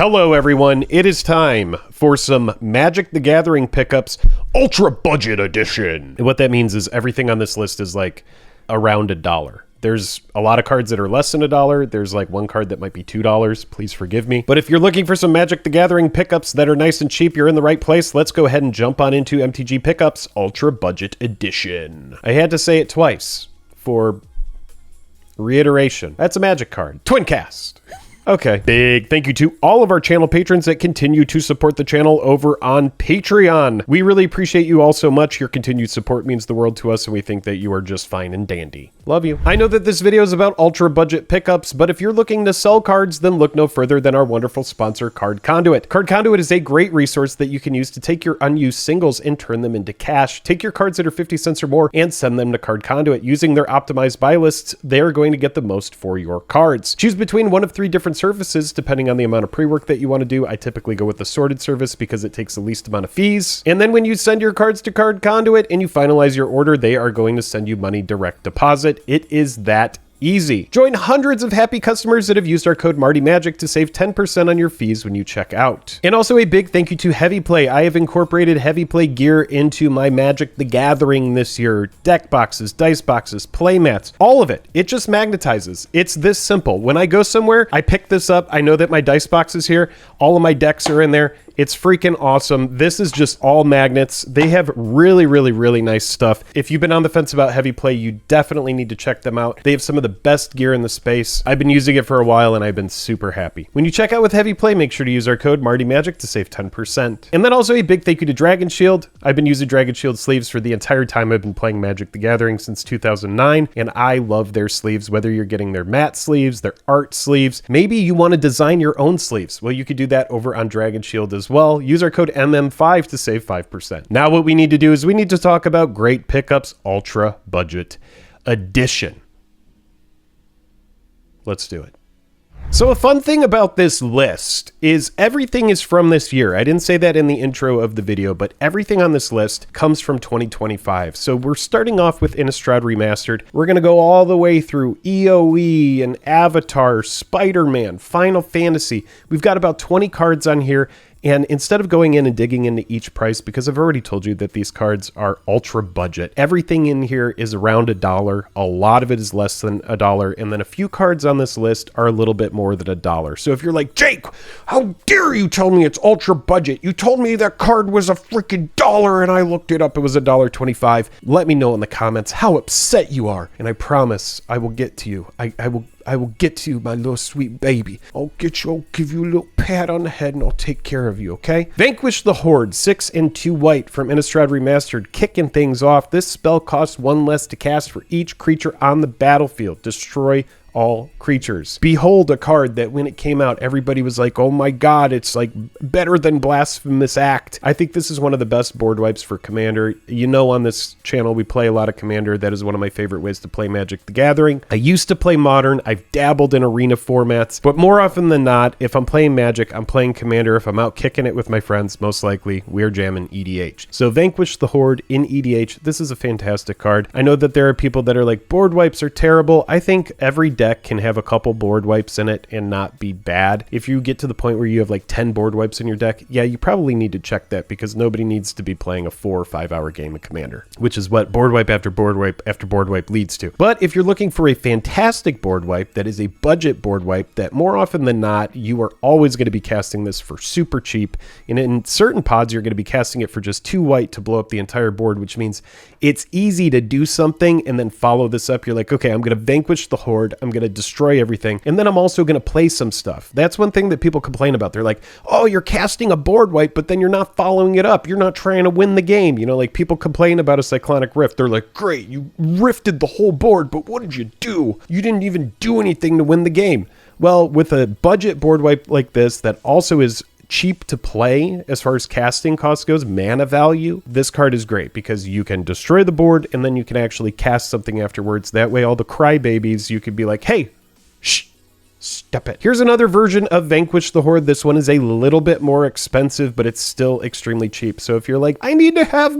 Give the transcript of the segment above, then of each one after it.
Hello everyone, it is time for some Magic the Gathering pickups, Ultra Budget Edition. And what that means is everything on this list is like around $1. There's a lot of cards that are less than $1. There's like one card that might be $2. Please forgive me. But if you're looking for some Magic the Gathering pickups that are nice and cheap, you're in the right place. Let's go ahead and jump on into MTG Pickups Ultra Budget Edition. I had to say it twice for reiteration. That's a Magic card. Twin Cast. Okay. Big thank you to all of our channel patrons that continue to support the channel over on Patreon. We really appreciate you all so much. Your continued support means the world to us, and we think that you are just fine and dandy. Love you. I know that this video is about ultra budget pickups, but if you're looking to sell cards, then look no further than our wonderful sponsor, Card Conduit. Card Conduit is a great resource that you can use to take your unused singles and turn them into cash. Take your cards that are 50 cents or more and send them to Card Conduit. Using their optimized buy lists, they are going to get the most for your cards. Choose between one of 3 different services depending on the amount of pre-work that you want to do. I typically go with the sorted service because it takes the least amount of fees. And then when you send your cards to Card Conduit and you finalize your order, they are going to send you money direct deposit. It is that easy. Join hundreds of happy customers that have used our code MartyMagic to save 10% on your fees when you check out. And also a big thank you to Heavy Play. I have incorporated Heavy Play gear into my Magic the Gathering this year. Deck boxes, dice boxes, play mats, all of it. It just magnetizes. It's this simple. When I go somewhere, I pick this up. I know that my dice box is here. All of my decks are in there. It's freaking awesome. This is just all magnets. They have really nice stuff. If you've been on the fence about Heavy Play, you definitely need to check them out. They have some of the best gear in the space. I've been using it for a while and I've been super happy. When you check out with Heavy Play, make sure to use our code MartyMagic to save 10%. And then also a big thank you to Dragon Shield. I've been using Dragon Shield sleeves for the entire time I've been playing Magic the Gathering since 2009, and I love their sleeves, whether you're getting their matte sleeves, their art sleeves. Maybe you want to design your own sleeves. Well, you could do that over on Dragon Shield as well. Use our code MM5 to save 5%. Now what we need to do is we need to talk about Great Pickups Ultra Budget Edition. Let's do it. So a fun thing about this list is everything is from this year. I didn't say that in the intro of the video, but everything on this list comes from 2025. So we're starting off with Innistrad Remastered. We're going to go all the way through EOE and Avatar, Spider-Man, Final Fantasy. We've got about 20 cards on here. And instead of going in and digging into each price, because I've already told you that these cards are ultra budget, everything in here is around $1. A lot of it is less than $1. And then a few cards on this list are a little bit more than $1. So if you're like, Jake, how dare you tell me it's ultra budget? You told me that card was a freaking $1 and I looked it up. It was $1.25. Let me know in the comments how upset you are. And I promise I will get to you. I will get to you, my little sweet baby. I'll get you, I'll give you a little pat on the head and I'll take care of you, okay? Vanquish the Horde, 6 and 2 white from Innistrad Remastered, kicking things off. This spell costs 1 less to cast for each creature on the battlefield. Destroy all creatures. Behold a card that when it came out, everybody was like, oh my god, it's like better than Blasphemous Act. I think this is one of the best board wipes for Commander. You know, on this channel, we play a lot of Commander. That is one of my favorite ways to play Magic the Gathering. I used to play Modern. I've dabbled in Arena formats, but more often than not, if I'm playing Magic, I'm playing Commander. If I'm out kicking it with my friends, most likely we're jamming EDH. So Vanquish the Horde in EDH. This is a fantastic card. I know that there are people that are like, board wipes are terrible. I think every deck can have a couple board wipes in it and not be bad. If you get to the point where you have like 10 board wipes in your deck, yeah, you probably need to check that, because nobody needs to be playing a 4 or 5 hour game of Commander, which is what board wipe after board wipe after board wipe leads to. But if you're looking for a fantastic board wipe that is a budget board wipe, that more often than not, you are always going to be casting this for super cheap. And in certain pods, you're going to be casting it for just 2 white to blow up the entire board, which means it's easy to do something and then follow this up. You're like, okay, I'm going to vanquish the Horde. I'm going to destroy everything. And then I'm also going to play some stuff. That's one thing that people complain about. They're like, oh, you're casting a board wipe, but then you're not following it up. You're not trying to win the game. You know, like people complain about a Cyclonic Rift. They're like, great, you rifted the whole board, but what did you do? You didn't even do anything to win the game. Well, with a budget board wipe like this that also is cheap to play as far as casting cost goes, mana value, this card is great because you can destroy the board and then you can actually cast something afterwards. That way all the crybabies, you could be like, hey, shh, Step it. Here's another version of Vanquish the Horde. This one is a little bit more expensive, but it's still extremely cheap. So if you're like, I need to have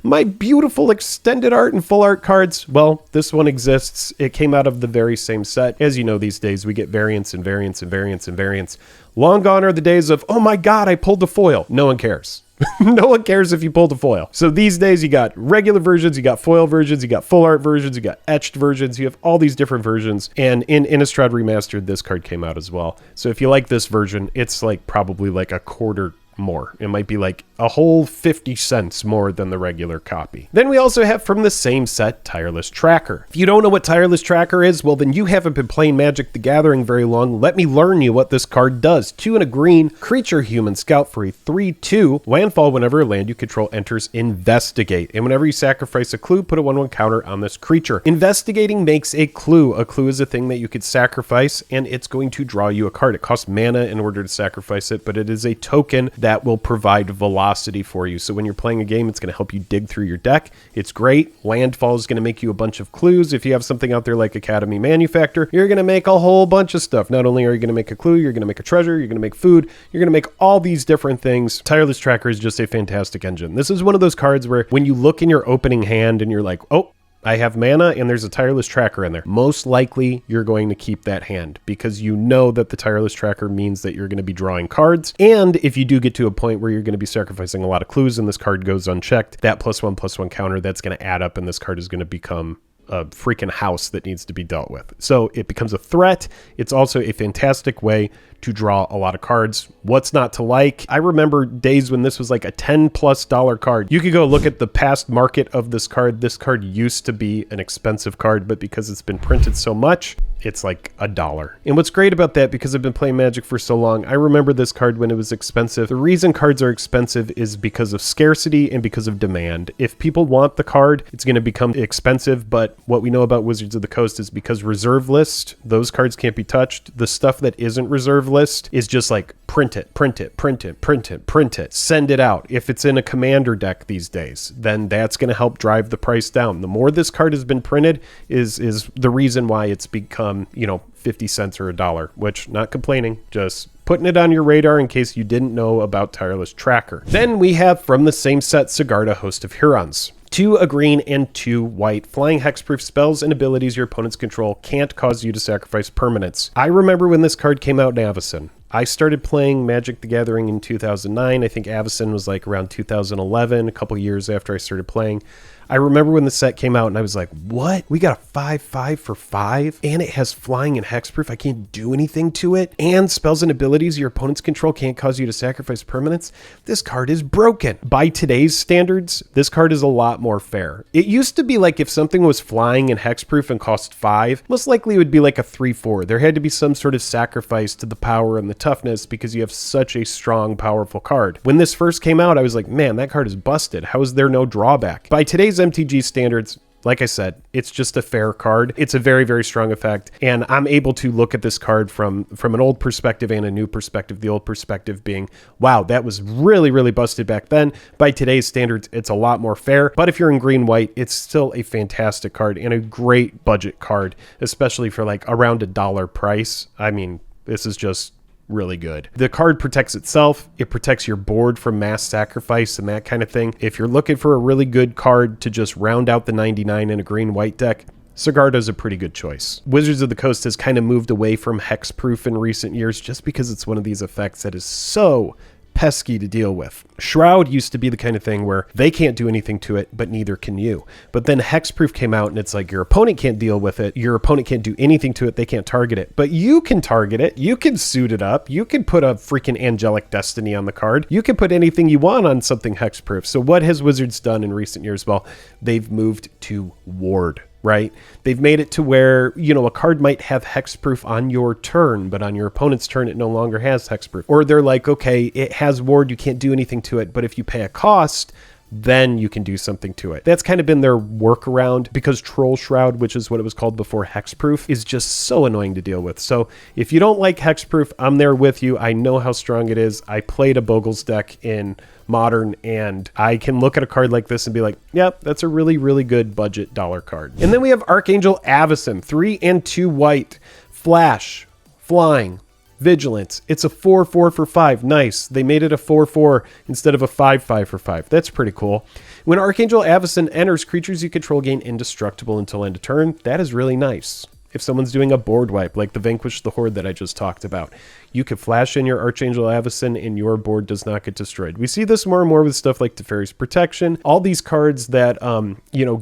my beautiful extended art and full art cards, well, this one exists. It came out of the very same set. As you know, these days we get variants and variants and variants and variants. Long gone are the days of, oh my God, I pulled the foil. No one cares. No one cares if you pulled a foil. So these days you got regular versions, you got foil versions, you got full art versions, you got etched versions, you have all these different versions. And in Innistrad Remastered, this card came out as well. So if you like this version, it's like probably like a quarter more. It might be like a whole 50 cents more than the regular copy. Then we also have from the same set, Tireless Tracker. If you don't know what Tireless Tracker is, well then you haven't been playing Magic the Gathering very long. Let me learn you what this card does. 2 and a green, creature human scout for a 3/2. Landfall whenever a land you control enters Investigate. And whenever you sacrifice a clue, put a 1/1 counter on this creature. Investigating makes a clue. A clue is a thing that you could sacrifice and it's going to draw you a card. It costs mana in order to sacrifice it, but it is a token that will provide velocity for you. So when you're playing a game, it's going to help you dig through your deck. It's great. Landfall is going to make you a bunch of clues. If you have something out there like Academy Manufactor, you're going to make a whole bunch of stuff. Not only are you going to make a clue, you're going to make a treasure, you're going to make food, you're going to make all these different things. Tireless Tracker is just a fantastic engine. This is one of those cards where when you look in your opening hand and you're like, oh, I have mana and there's a Tireless Tracker in there. Most likely you're going to keep that hand because you know that the Tireless Tracker means that you're going to be drawing cards. And if you do get to a point where you're going to be sacrificing a lot of clues and this card goes unchecked, that +1/+1 counter, that's going to add up and this card is going to become a freaking house that needs to be dealt with. So it becomes a threat. It's also a fantastic way to draw a lot of cards. What's not to like? I remember days when this was like a $10+ card. You could go look at the past market of this card. This card used to be an expensive card, but because it's been printed so much, it's like $1. And what's great about that, because I've been playing Magic for so long, I remember this card when it was expensive. The reason cards are expensive is because of scarcity and because of demand. If people want the card, it's going to become expensive, but what we know about Wizards of the Coast is because reserve list, those cards can't be touched. The stuff that isn't reserve list is just like print it, print it, print it, print it, print it, send it out. If it's in a commander deck these days, then that's going to help drive the price down. The more this card has been printed is the reason why it's become, 50 cents or $1, which, not complaining, just putting it on your radar in case you didn't know about Tireless Tracker. Then we have from the same set, Sigarda, Host of Hurons. 2 a green and 2 white. Flying hexproof spells and abilities your opponents control can't cause you to sacrifice permanents. I remember when this card came out in Avacyn. I started playing Magic the Gathering in 2009. I think Avacyn was like around 2011, a couple years after I started playing. I remember when the set came out and I was like, what? We got a 5/5 for 5 and it has flying and hexproof. I can't do anything to it. And spells and abilities your opponent's control can't cause you to sacrifice permanents. This card is broken. By today's standards, this card is a lot more fair. It used to be like if something was flying and hexproof and cost 5, most likely it would be like a 3/4. There had to be some sort of sacrifice to the power and the toughness because you have such a strong, powerful card. When this first came out, I was like, man, that card is busted. How is there no drawback? By today's MTG standards, like I said, it's just a fair card. It's a very, very strong effect. And I'm able to look at this card from an old perspective and a new perspective. The old perspective being, wow, that was really, really busted back then. By today's standards, it's a lot more fair. But if you're in green-white, it's still a fantastic card and a great budget card, especially for like around $1 price. I mean, this is just really good. The card protects itself. It protects your board from mass sacrifice and that kind of thing. If you're looking for a really good card to just round out the 99 in a green-white deck, Sigarda is a pretty good choice. Wizards of the Coast has kind of moved away from hexproof in recent years just because it's one of these effects that is so pesky to deal with. Shroud used to be the kind of thing where they can't do anything to it, but neither can you. But then Hexproof came out and it's like your opponent can't deal with it. Your opponent can't do anything to it. They can't target it. But you can target it. You can suit it up. You can put a freaking Angelic Destiny on the card. You can put anything you want on something Hexproof. So what has Wizards done in recent years? Well, they've moved to Ward. Right? They've made it to where, a card might have hexproof on your turn, but on your opponent's turn, it no longer has hexproof. Or they're like, okay, it has ward, you can't do anything to it, but if you pay a cost, then you can do something to it. That's kind of been their workaround because Troll Shroud, which is what it was called before hexproof, is just so annoying to deal with. So if you don't like hexproof, I'm there with you. I know how strong it is. I played a Bogle's deck in Modern, and I can look at a card like this and be like, yep, that's a really, really good budget dollar card. And then we have Archangel Avacyn, 3 and 2 white, flash, Flying. Vigilance. It's a 4/4 for 5. Nice. They made it a 4/4 instead of a 5/5 for 5. That's pretty cool. When Archangel Avacyn enters, creatures you control gain indestructible until end of turn. That is really nice. If someone's doing a board wipe, like the Vanquish the Horde that I just talked about, you could flash in your Archangel Avacyn and your board does not get destroyed. We see this more and more with stuff like Teferi's Protection. All these cards that,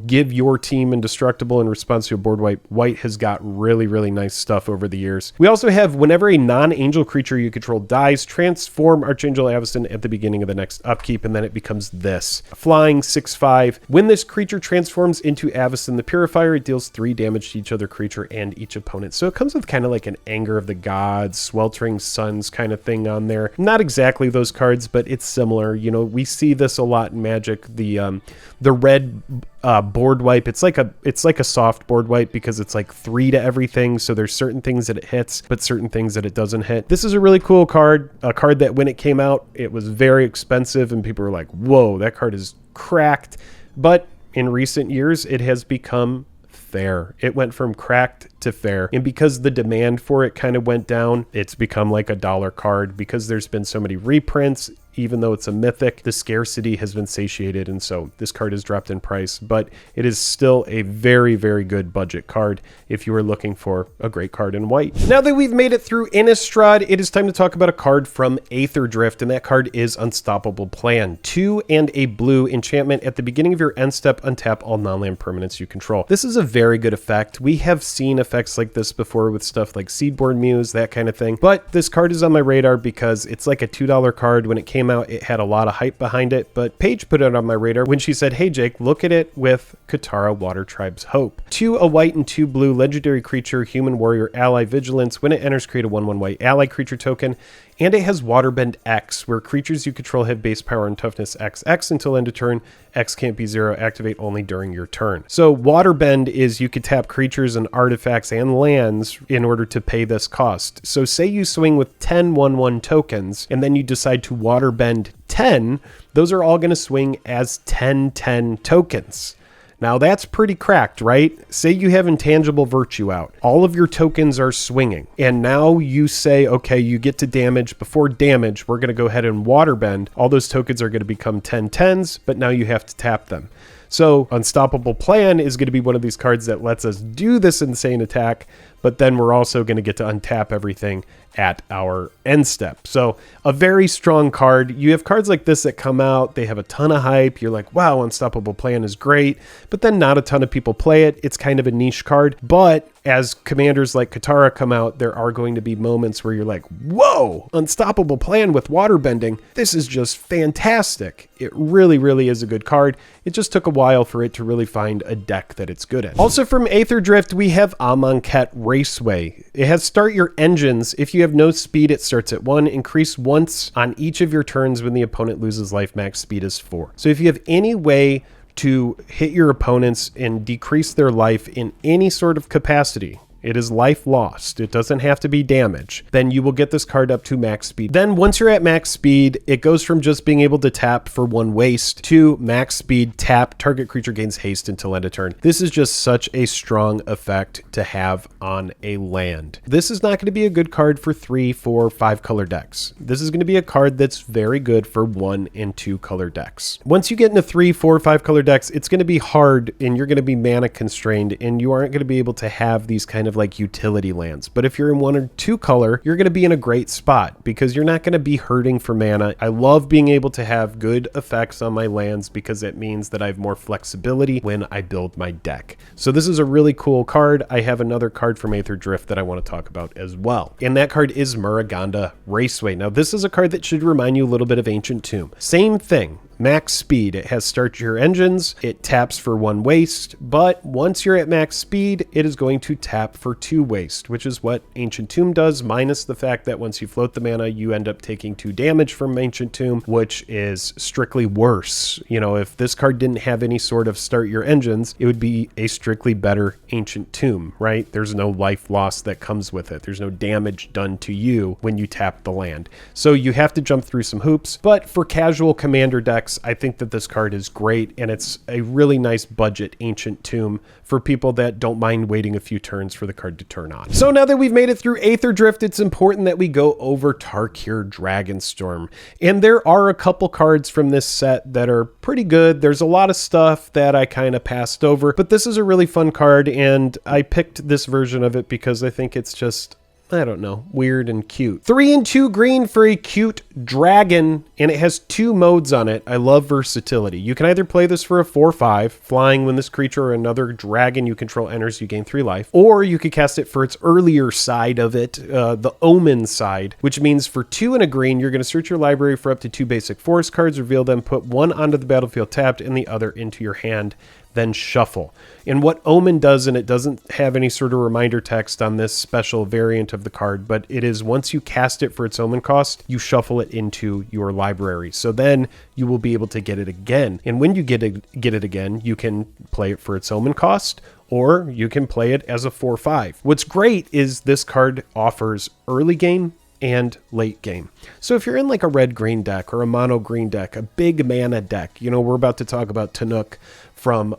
give your team indestructible in response to a board wipe. White has got really, really nice stuff over the years. We also have, whenever a non-angel creature you control dies, transform Archangel Avacyn at the beginning of the next upkeep, and then it becomes this. Flying 6/5. When this creature transforms into Avacyn the Purifier, it deals 3 damage to each other creature and each opponent. So it comes with kind of like an Anger of the Gods, Sweltering Suns kind of thing on there. Not exactly those cards, but it's similar. You know, we see this a lot in Magic. The red board wipe, it's like a soft board wipe because it's like 3 to everything. So there's certain things that it hits, but certain things that it doesn't hit. This is a really cool card, a card that when it came out, it was very expensive and people were like, whoa, that card is cracked. But in recent years, it has become fair. It went from cracked to fair, and because the demand for it kind of went down, it's become like a dollar card. Because there's been so many reprints, even though it's a mythic, the scarcity has been satiated, and so this card has dropped in price, but it is still a very, very good budget card if you are looking for a great card in white. Now that we've made it through Innistrad, it is time to talk about a card from Aether Drift, and that card is Unstoppable Plan. 2 and a blue enchantment. At the beginning of your end step, untap all non-land permanents you control. This is a very good effect. We have seen effects like this before with stuff like Seedborn Muse, that kind of thing, but this card is on my radar because it's like a $2 card. When it came out, it had a lot of hype behind it, but Paige put it on my radar when she said, hey Jake, look at it with Katara Water Tribe's Hope. 2 a white and 2 blue legendary creature, human warrior ally vigilance. When it enters, create a 1/1 white ally creature token, and it has Waterbend X, where creatures you control have base power and toughness XX until end of turn. X can't be 0, activate only during your turn. So Waterbend is you could tap creatures and artifacts and lands in order to pay this cost. So say you swing with 10 1/1 tokens, and then you decide to Waterbend 10, those are all going to swing as 10/10 tokens. Now that's pretty cracked, right? Say you have Intangible Virtue out. All of your tokens are swinging. And now you say, okay, you get to damage. Before damage, we're going to go ahead and Waterbend. All those tokens are going to become 10/10s, but now you have to tap them. So Unstoppable Plan is going to be one of these cards that lets us do this insane attack, but then we're also going to get to untap everything at our end step. So a very strong card. You have cards like this that come out, they have a ton of hype. You're like, wow, Unstoppable Plan is great, but then not a ton of people play it. It's kind of a niche card, but as commanders like Katara come out, there are going to be moments where you're like, whoa, Unstoppable Plan with waterbending. This is just fantastic. It really, really is a good card. It just took a while for it to really find a deck that it's good at. Also from Aether Drift, we have Amonkhet Raceway. It has start your engines. If you have no speed, it starts at 1. Increase once on each of your turns when the opponent loses life. Max speed is 4. So if you have any way to hit your opponents and decrease their life in any sort of capacity, it is life lost, it doesn't have to be damage, then you will get this card up to max speed. Then once you're at max speed, it goes from just being able to tap for 1 waste to max speed, tap, target creature gains haste until end of turn. This is just such a strong effect to have on a land. This is not going to be a good card for 3, 4, 5 color decks. This is going to be a card that's very good for 1 and 2 color decks. Once you get into 3, 4, 5 color decks, it's going to be hard and you're going to be mana constrained and you aren't going to be able to have these kind of like utility lands. But if you're in 1 or 2 color, you're going to be in a great spot because you're not going to be hurting for mana. I love being able to have good effects on my lands because it means that I have more flexibility when I build my deck. So this is a really cool card. I have another card from Aether Drift that I want to talk about as well. And that card is Muraganda Raceway. Now this is a card that should remind you a little bit of Ancient Tomb. Same thing. Max speed. It has start your engines. It taps for 1 waste, but once you're at max speed, it is going to tap for 2 waste, which is what Ancient Tomb does, minus the fact that once you float the mana, you end up taking 2 damage from Ancient Tomb, which is strictly worse. You know, if this card didn't have any sort of start your engines, it would be a strictly better Ancient Tomb, right? There's no life loss that comes with it. There's no damage done to you when you tap the land. So you have to jump through some hoops, but for casual commander decks, decks, I think that this card is great, and it's a really nice budget Ancient Tomb for people that don't mind waiting a few turns for the card to turn on. So now that we've made it through Aether Drift, it's important that we go over Tarkir Dragonstorm. And there are a couple cards from this set that are pretty good. There's a lot of stuff that I kind of passed over, but this is a really fun card, and I picked this version of it because I think it's just, I don't know, weird and cute. 3 and 2 green for a cute dragon, and it has 2 modes on it. I love versatility. You can either play this for a 4/5, flying when this creature or another dragon you control enters, you gain 3 life, or you could cast it for its earlier side of it, the Omen side, which means for 2 and a green, you're going to search your library for up to 2 basic forest cards, reveal them, put 1 onto the battlefield tapped and the other into your hand, then shuffle. And what Omen does, and it doesn't have any sort of reminder text on this special variant of the card, but it is once you cast it for its Omen cost, you shuffle it into your library. So then you will be able to get it again. And when you get it again, you can play it for its Omen cost, or you can play it as a 4/5. What's great is this card offers early game and late game. So if you're in like a red-green deck or a mono-green deck, a big mana deck, you know, we're about to talk about Tanuk from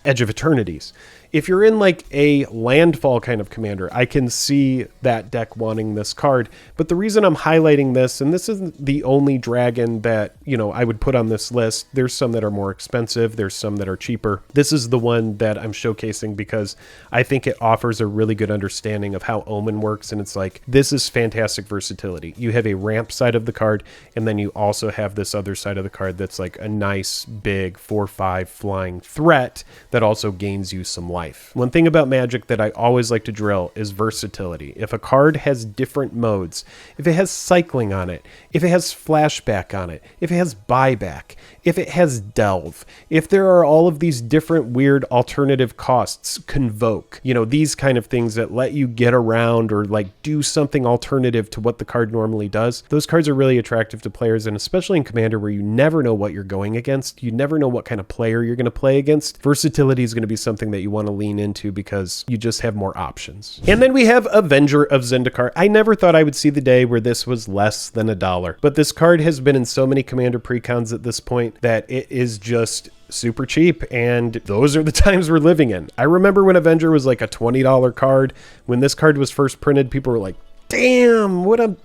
Edge of Eternities. If you're in like a landfall kind of commander, I can see that deck wanting this card. But the reason I'm highlighting this, and this isn't the only dragon that, you know, I would put on this list. There's some that are more expensive. There's some that are cheaper. This is the one that I'm showcasing because I think it offers a really good understanding of how Omen works. And it's like, this is fantastic versatility. You have a ramp side of the card, and then you also have this other side of the card that's like a nice big 4/5 flying threat that also gains you some life. One thing about Magic that I always like to drill is versatility. If a card has different modes, if it has cycling on it, if it has flashback on it, if it has buyback, if it has delve, if there are all of these different weird alternative costs, convoke, you know, these kind of things that let you get around or like do something alternative to what the card normally does, those cards are really attractive to players, and especially in Commander where you never know what you're going against, you never know what kind of player you're going to play against. Versatility is going to be something that you want to lean into because you just have more options. And then we have Avenger of Zendikar. I never thought I would see the day where this was less than $1, but this card has been in so many Commander precons at this point that it is just super cheap, and those are the times we're living in. I remember when Avenger was like a $20 card. When this card was first printed, people were like, damn, what a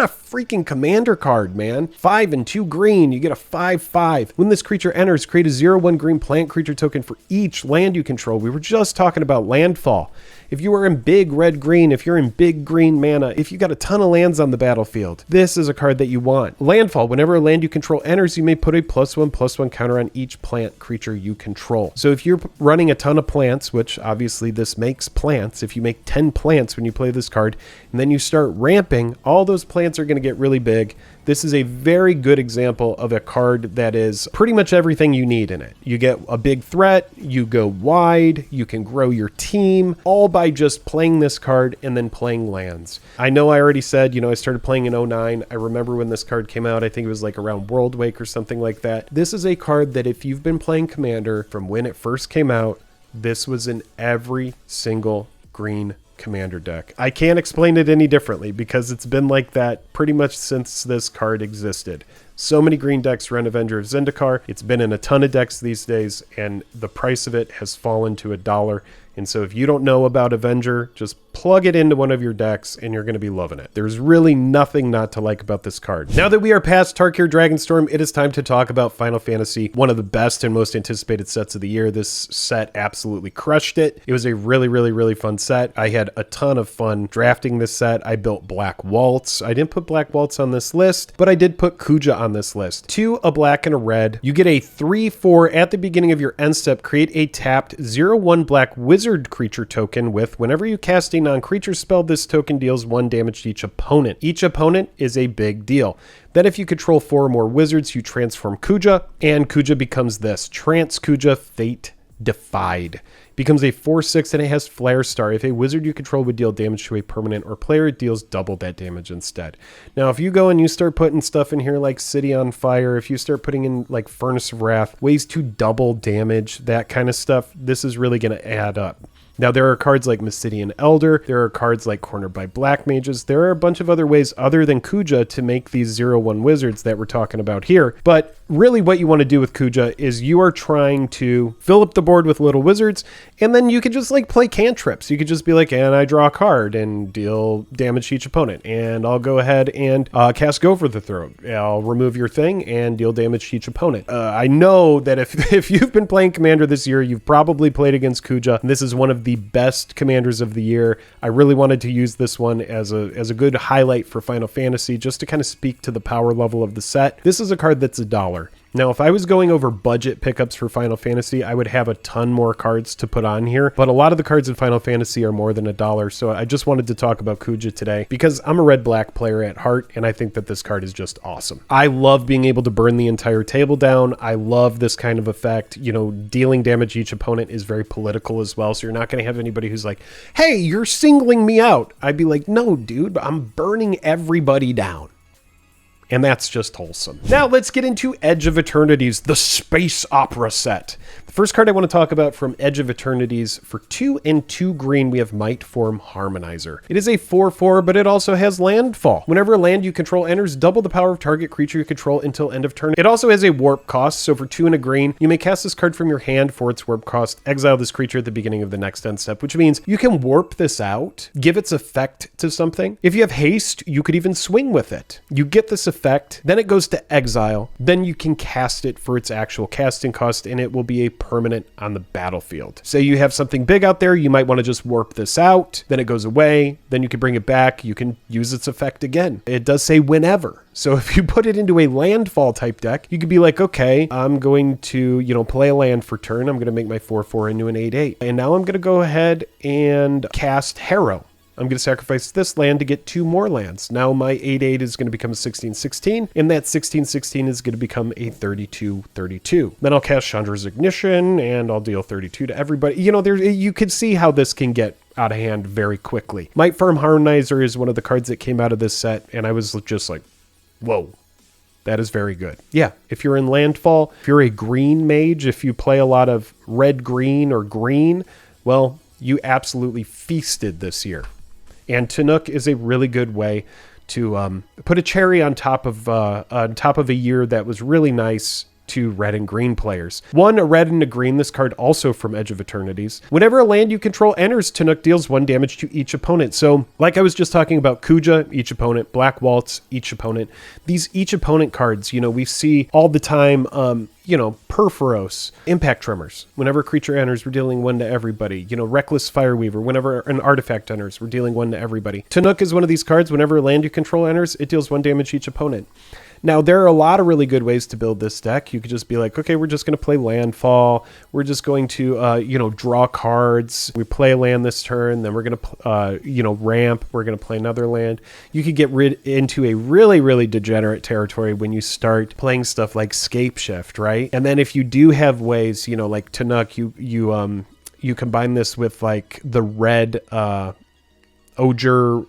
freaking commander card, man. 5 and 2 green, you get a 5/5. When this creature enters, create a 0/1 green plant creature token for each land you control. We were just talking about landfall. If you are in big red-green, if you're in big green mana, if you got a ton of lands on the battlefield, this is a card that you want. Landfall, whenever a land you control enters, you may put a +1/+1 counter on each plant creature you control. So if you're running a ton of plants, which obviously this makes plants, if you make 10 plants when you play this card, and then you start ramping, all those plants are going to get really big. This is a very good example of a card that is pretty much everything you need in it. You get a big threat, you go wide, you can grow your team, all by just playing this card and then playing lands. I know I already said, you know, I started playing in 09. I remember when this card came out, I think it was like around World Wake or something like that. This is a card that if you've been playing Commander from when it first came out, this was in every single green Commander deck. I can't explain it any differently because it's been like that pretty much since this card existed. So many green decks run Avenger of Zendikar. It's been in a ton of decks these days, and the price of it has fallen to $1. And so if you don't know about Avenger, just plug it into one of your decks and you're going to be loving it. There's really nothing not to like about this card. Now that we are past Tarkir Dragonstorm, it is time to talk about Final Fantasy, one of the best and most anticipated sets of the year. This set absolutely crushed it. It was a really fun set. I had a ton of fun drafting this set. I built Black Waltz. I didn't put Black Waltz on this list, but I did put Kuja on this list. 2, a black and a red. You get a 3/4 at the beginning of your end step. Create a tapped 0/1 black wizard creature token with whenever you cast a non-creature spell, this token deals 1 damage to each opponent. Each opponent is a big deal. Then if you control 4 or more wizards, you transform Kuja, and Kuja becomes this. Trance Kuja, Fate Defied. Becomes a 4/6 and it has Flare Star. If a wizard you control would deal damage to a permanent or player, it deals double that damage instead. Now, if you go and you start putting stuff in here like City on Fire, if you start putting in like Furnace of Wrath, ways to double damage, that kind of stuff, this is really going to add up. Now, there are cards like Mystidian Elder, there are cards like Cornered by Black Mages, there are a bunch of other ways other than Kuja to make these 0/1 wizards that we're talking about here, but really what you want to do with Kuja is you are trying to fill up the board with little wizards, and then you could just like play cantrips. You could just be like, and I draw a card and deal damage to each opponent, and I'll go ahead and cast Go for the Throat. I'll remove your thing and deal damage to each opponent. I know that if you've been playing Commander this year, you've probably played against Kuja. This is one of the best commanders of the year. I really wanted to use this one as a good highlight for Final Fantasy, just to kind of speak to the power level of the set. This is a card that's $1. Now, if I was going over budget pickups for Final Fantasy, I would have a ton more cards to put on here, but a lot of the cards in Final Fantasy are more than $1, so I just wanted to talk about Kuja today because I'm a red-black player at heart, and I think that this card is just awesome. I love being able to burn the entire table down. I love this kind of effect. You know, dealing damage to each opponent is very political as well, so you're not going to have anybody who's like, hey, you're singling me out. I'd be like, no, dude, I'm burning everybody down. And that's just wholesome. Now let's get into Edge of Eternities, the space opera set. The first card I want to talk about from Edge of Eternities, for 2 and 2 green, we have Might Form Harmonizer. It is a 4/4, but it also has landfall. Whenever a land you control enters, double the power of target creature you control until end of turn. It also has a warp cost, so for 2 and a green, you may cast this card from your hand for its warp cost, exile this creature at the beginning of the next end step, which means you can warp this out, give its effect to something. If you have haste, you could even swing with it. You get this effect, then it goes to exile, then you can cast it for its actual casting cost, and it will be a permanent on the battlefield. Say you have something big out there, you might want to just warp this out, then it goes away, then you can bring it back, you can use its effect again. It does say whenever. So if you put it into a landfall type deck, you could be like, okay, I'm going to, play a land for turn, I'm going to make my 4/4 into an 8/8, and now I'm going to go ahead and cast Harrow. I'm going to sacrifice this land to get 2 more lands. Now my 8/8 is going to become a 16/16, and that 16/16 is going to become a 32/32. Then I'll cast Chandra's Ignition, and I'll deal 32 to everybody. You could see how this can get out of hand very quickly. Might Form Harmonizer is one of the cards that came out of this set, and I was just like, whoa. That is very good. Yeah, if you're in landfall, if you're a green mage, if you play a lot of red-green or green, well, you absolutely feasted this year. And Tanook is a really good way to put a cherry on top of a year that was really nice to red and green players. A red and a green, this card also from Edge of Eternities. Whenever a land you control enters, Tanook deals 1 damage to each opponent. So like I was just talking about Kuja, each opponent, Black Waltz, each opponent. These each opponent cards, we see all the time, Perforos, Impact Tremors. Whenever a creature enters, we're dealing 1 to everybody. Reckless Fireweaver. Whenever an artifact enters, we're dealing 1 to everybody. Tanook is one of these cards. Whenever a land you control enters, it deals 1 damage to each opponent. Now, there are a lot of really good ways to build this deck. You could just be like, okay, we're just going to play landfall. We're just going to, draw cards. We play a land this turn. Then we're going to, ramp. We're going to play another land. You could get into a really, really degenerate territory when you start playing stuff like Scape Shift, right? And then if you do have ways, like Tanook, you combine this with like the red Oger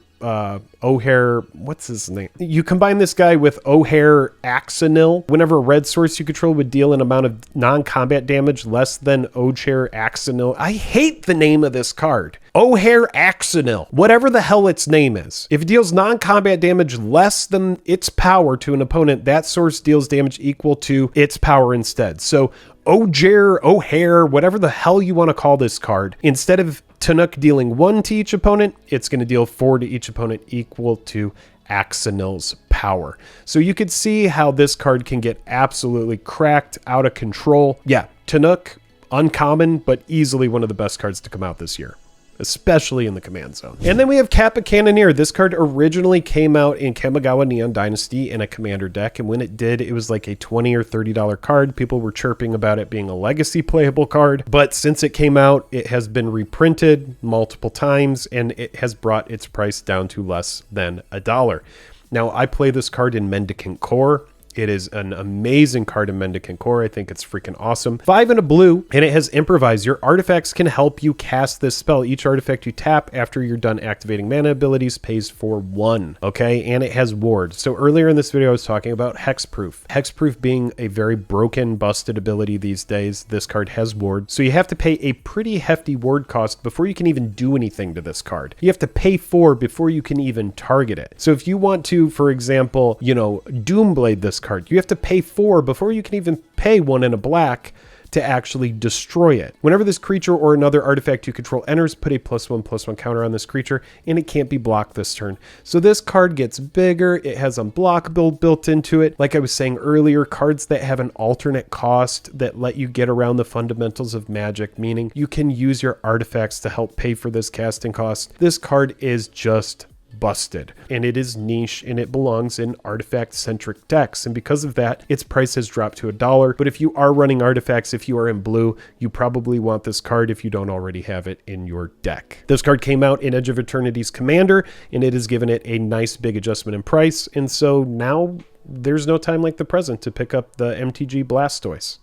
O'Hare, what's his name? You combine this guy with O'Hare Axonil. Whenever a red source you control would deal an amount of non-combat damage less than O'Hare Axonil. I hate the name of this card. O'Hare Axonil, whatever the hell its name is. If it deals non-combat damage less than its power to an opponent, that source deals damage equal to its power instead. So O'Hare, whatever the hell you want to call this card, instead of Tanook dealing 1 to each opponent, it's going to deal 4 to each opponent equal to Axonil's power. So you could see how this card can get absolutely cracked, out of control. Yeah, Tanook, uncommon, but easily one of the best cards to come out this year, especially in the command zone. And then we have Kappa Cannoneer. This card originally came out in Kamigawa Neon Dynasty in a commander deck, and when it did, it was like a $20 or $30 card. People were chirping about it being a legacy playable card, but since it came out, it has been reprinted multiple times, and it has brought its price down to less than $1. Now, I play this card in Mendicant Core. It is an amazing card in Mendicant Core. I think it's freaking awesome. 5 and a blue, and it has Improvise. Your artifacts can help you cast this spell. Each artifact you tap after you're done activating mana abilities pays for 1, okay? And it has Ward. So earlier in this video, I was talking about Hexproof. Hexproof being a very broken, busted ability these days. This card has Ward. So you have to pay a pretty hefty Ward cost before you can even do anything to this card. You have to pay 4 before you can even target it. So if you want to, for example, Doomblade this card. You have to pay 4 before you can even pay 1 and a black to actually destroy it. Whenever this creature or another artifact you control enters, put a +1/+1 counter on this creature, and it can't be blocked this turn. So this card gets bigger. It has unblockable built into it. Like I was saying earlier, cards that have an alternate cost that let you get around the fundamentals of Magic, meaning you can use your artifacts to help pay for this casting cost. This card is just busted, and it is niche, and it belongs in artifact centric decks, and because of that its price has dropped to $1. But if you are running artifacts, if you are in blue, you probably want this card if you don't already have it in your deck. This card came out in Edge of Eternity's Commander, and it has given it a nice big adjustment in price, and so now there's no time like the present to pick up the MTG Blastoise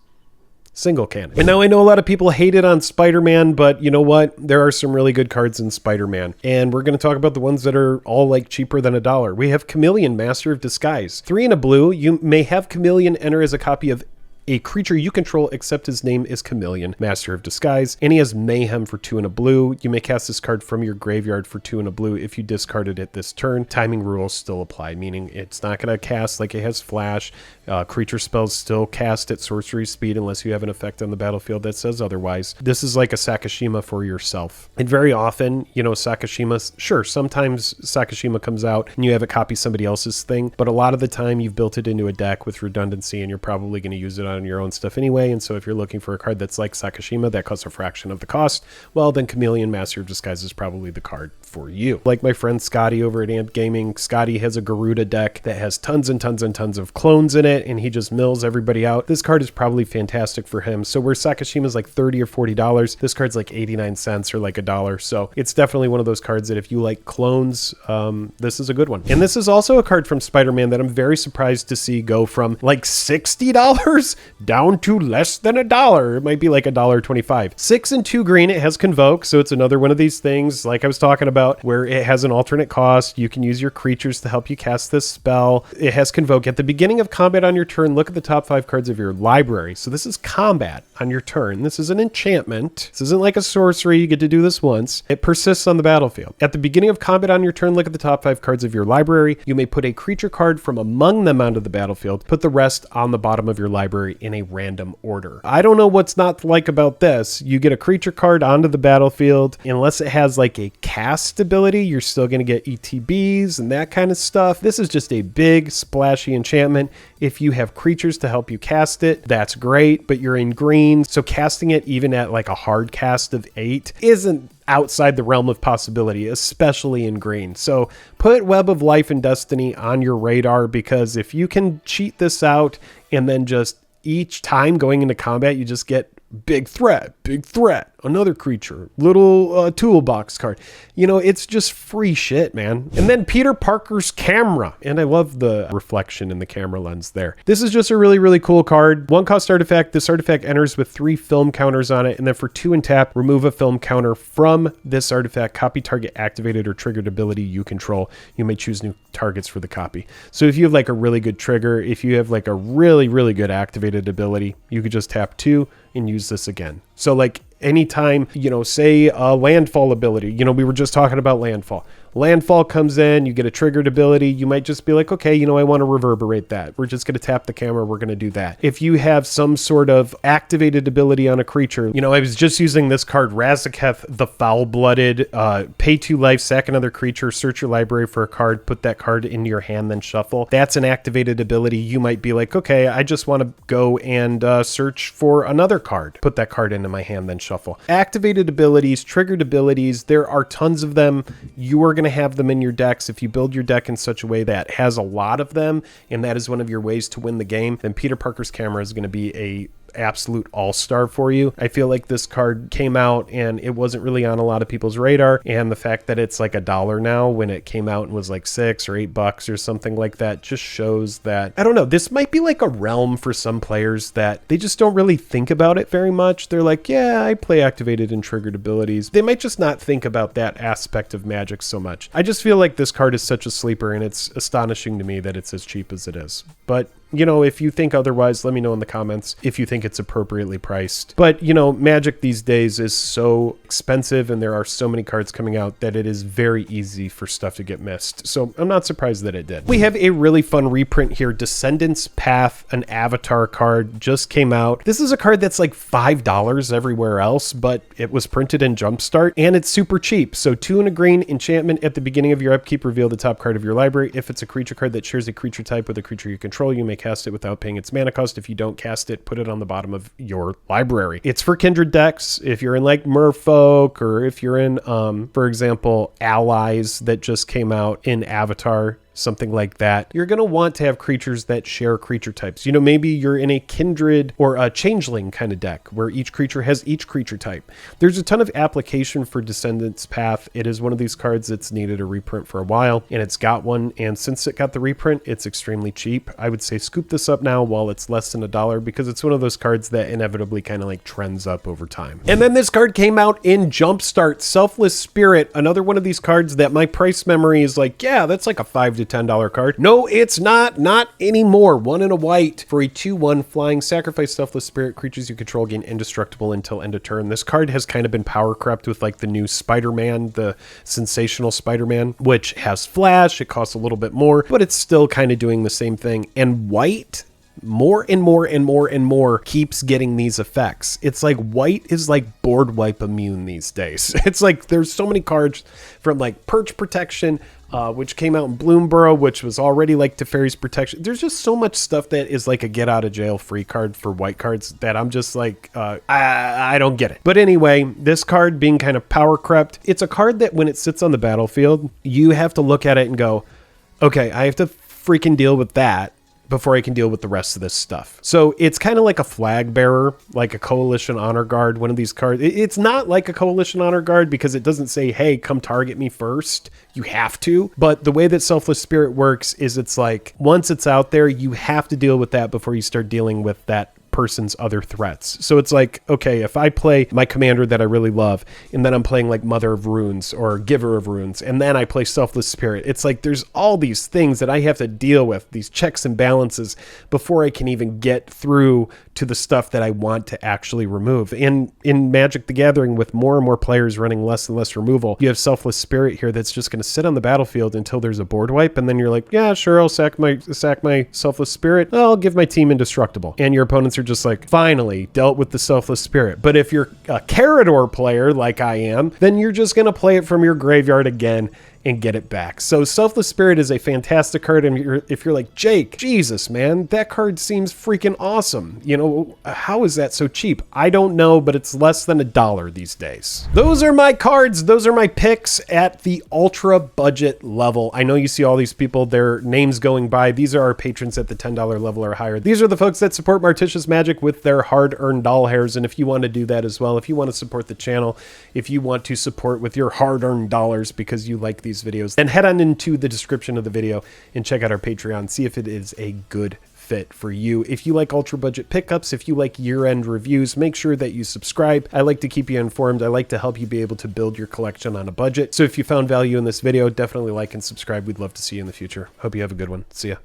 single cannon. And now I know a lot of people hate it on Spider-Man, but you know what? There are some really good cards in Spider-Man. And we're going to talk about the ones that are all like cheaper than $1. We have Chameleon, Master of Disguise. 3 and a blue. You may have Chameleon enter as a copy of a creature you control, except his name is Chameleon, Master of Disguise, and he has Mayhem for 2 and a blue. You may cast this card from your graveyard for 2 and a blue if you discarded it this turn. Timing rules still apply, meaning it's not going to cast like it has Flash. Creature spells still cast at sorcery speed unless you have an effect on the battlefield that says otherwise. This is like a Sakashima for yourself. And very often, you know, Sakashima, sure, sometimes Sakashima comes out and you have it copy somebody else's thing, but a lot of the time you've built it into a deck with redundancy and you're probably going to use it on your own stuff anyway. And so if you're looking for a card that's like Sakashima that costs a fraction of the cost, well, then Chameleon, Master of Disguise is probably the card for you. Like my friend Scotty over at Amp Gaming, Scotty has a Garuda deck that has tons and tons and tons of clones in it, and he just mills everybody out. This card is probably fantastic for him. So where Sakashima is like $30 or $40, this card's like 89 cents or like $1. So it's definitely one of those cards that if you like clones, this is a good one. And this is also a card from Spider-Man that I'm very surprised to see go from like $60 down to less than $1. It might be like $1.25. 6 and 2 green. It has Convoke, so it's another one of these things like I was talking about where it has an alternate cost. You can use your creatures to help you cast this spell. It has Convoke. At the beginning of combat on your turn, look at the top 5 cards of your library. So this is combat on your turn. This is an enchantment. This isn't like a sorcery. You get to do this once. It persists on the battlefield. At the beginning of combat on your turn, look at the top 5 cards of your library. You may put a creature card from among them onto the battlefield. Put the rest on the bottom of your library in a random order. I don't know what's not like about this. You get a creature card onto the battlefield. Unless it has like a cast ability, you're still going to get ETBs and that kind of stuff. This is just a big splashy enchantment. If you have creatures to help you cast it, that's great, but you're in green, so casting it even at like a hard cast of 8 isn't outside the realm of possibility, especially in green. So put Web of Life and Destiny on your radar, because if you can cheat this out and then just each time going into combat, you just get big threat, another creature, little toolbox card. You know, it's just free shit, man. And then Peter Parker's camera. And I love the reflection in the camera lens there. This is just a really, really cool card. 1 cost artifact. This artifact enters with 3 film counters on it. And then for 2 and tap, remove a film counter from this artifact. Copy target activated or triggered ability you control. You may choose new targets for the copy. So if you have like a really good trigger, if you have like a really, really good activated ability, you could just tap 2 and use this again. So like anytime, you know, say a landfall ability, you know, we were just talking about landfall. Landfall comes in, you get a triggered ability, you might just be like, okay, you know, I want to reverberate that. We're just going to tap the camera, we're going to do that. If you have some sort of activated ability on a creature, you know, I was just using this card, Razaketh the Foul-Blooded, pay 2 life, sack another creature, search your library for a card, put that card into your hand, then shuffle. That's an activated ability. You might be like, okay, I just want to go and search for another card. Put that card into my hand, then shuffle. Activated abilities, triggered abilities, there are tons of them. You are going to have them in your decks. If you build your deck in such a way that has a lot of them, and that is one of your ways to win the game, then Peter Parker's camera is going to be a absolute all-star for you. I feel like this card came out and it wasn't really on a lot of people's radar, and the fact that it's like $1 now when it came out and was like $6 or $8 or something like that just shows that, I don't know, this might be like a realm for some players that they just don't really think about it very much. They're like, yeah, I play activated and triggered abilities. They might just not think about that aspect of Magic so much. I just feel like this card is such a sleeper, and it's astonishing to me that it's as cheap as it is. But You know, if you think otherwise, let me know in the comments if you think it's appropriately priced. But, you know, Magic these days is so expensive and there are so many cards coming out that it is very easy for stuff to get missed. So I'm not surprised that it did. We have a really fun reprint here. Descendants Path, an Avatar card, just came out. This is a card that's like $5 everywhere else, but it was printed in Jumpstart and it's super cheap. So 2 and a green enchantment at the beginning of your upkeep, reveal the top card of your library. If it's a creature card that shares a creature type with a creature you control, you may cast it without paying its mana cost. If you don't cast it, put it on the bottom of your library. It's for Kindred decks. If you're in like Merfolk, or if you're in, for example, Allies that just came out in Avatar, something like that, you're going to want to have creatures that share creature types. You know, maybe you're in a Kindred or a Changeling kind of deck where each creature has each creature type. There's a ton of application for Descendants Path. It is one of these cards that's needed a reprint for a while, and it's got one. And since it got the reprint, it's extremely cheap. I would say scoop this up now while it's less than $1, because it's one of those cards that inevitably kind of like trends up over time. And then this card came out in Jumpstart, Selfless Spirit, another one of these cards that my price memory is like, yeah, that's like a $5 to $10 card. No, it's not anymore. 1 and a white for a 2/1 flying. Sacrifice Selfless Spirit. Creatures you control gain indestructible until end of turn. This card has kind of been power crept with like the new Spider-Man, the sensational Spider-Man, which has flash. It costs a little bit more, but it's still kind of doing the same thing. And white, more and more and more and more, keeps getting these effects. It's like white is like board wipe immune these days. It's like there's so many cards from like Perch Protection, which came out in Bloomborough, which was already like Teferi's Protection. There's just so much stuff that is like a get out of jail free card for white cards that I'm just like, I don't get it. But anyway, this card being kind of power crept, it's a card that when it sits on the battlefield, you have to look at it and go, okay, I have to freaking deal with that before I can deal with the rest of this stuff. So it's kind of like a flag bearer, like a Coalition Honor Guard, one of these cards. It's not like a Coalition Honor Guard because it doesn't say, hey, come target me first. You have to. But the way that Selfless Spirit works is it's like, once it's out there, you have to deal with that before you start dealing with that person's other threats. So it's like, okay, if I play my commander that I really love, and then I'm playing like Mother of Runes or Giver of Runes, and then I play Selfless Spirit, it's like there's all these things that I have to deal with, these checks and balances, before I can even get through to the stuff that I want to actually remove. And in Magic the Gathering, with more and more players running less and less removal, you have Selfless Spirit here that's just going to sit on the battlefield until there's a board wipe, and then you're like, yeah, sure, I'll sack my Selfless Spirit. I'll give my team indestructible. And your opponents are just like, finally dealt with the Selfless Spirit. But if you're a Carador player like I am, then you're just going to play it from your graveyard again and get it back. So Selfless Spirit is a fantastic card, and if you're like, Jake, Jesus, man, that card seems freaking awesome. You know, how is that so cheap? I don't know, but it's less than $1 these days. Those are my cards. Those are my picks at the ultra budget level. I know you see all these people, their names going by. These are our patrons at the $10 level or higher. These are the folks that support Martishius Magic with their hard-earned doll hairs, and if you want to do that as well, if you want to support the channel, if you want to support with your hard-earned dollars because you like these videos, then head on into the description of the video and check out our Patreon, see if it is a good fit for you. If you like ultra budget pickups, if you like year-end reviews, make sure that you subscribe. I like to keep you informed. I like to help you be able to build your collection on a budget. So if you found value in this video, definitely like and subscribe. We'd love to see you in the future. Hope you have a good one. See ya.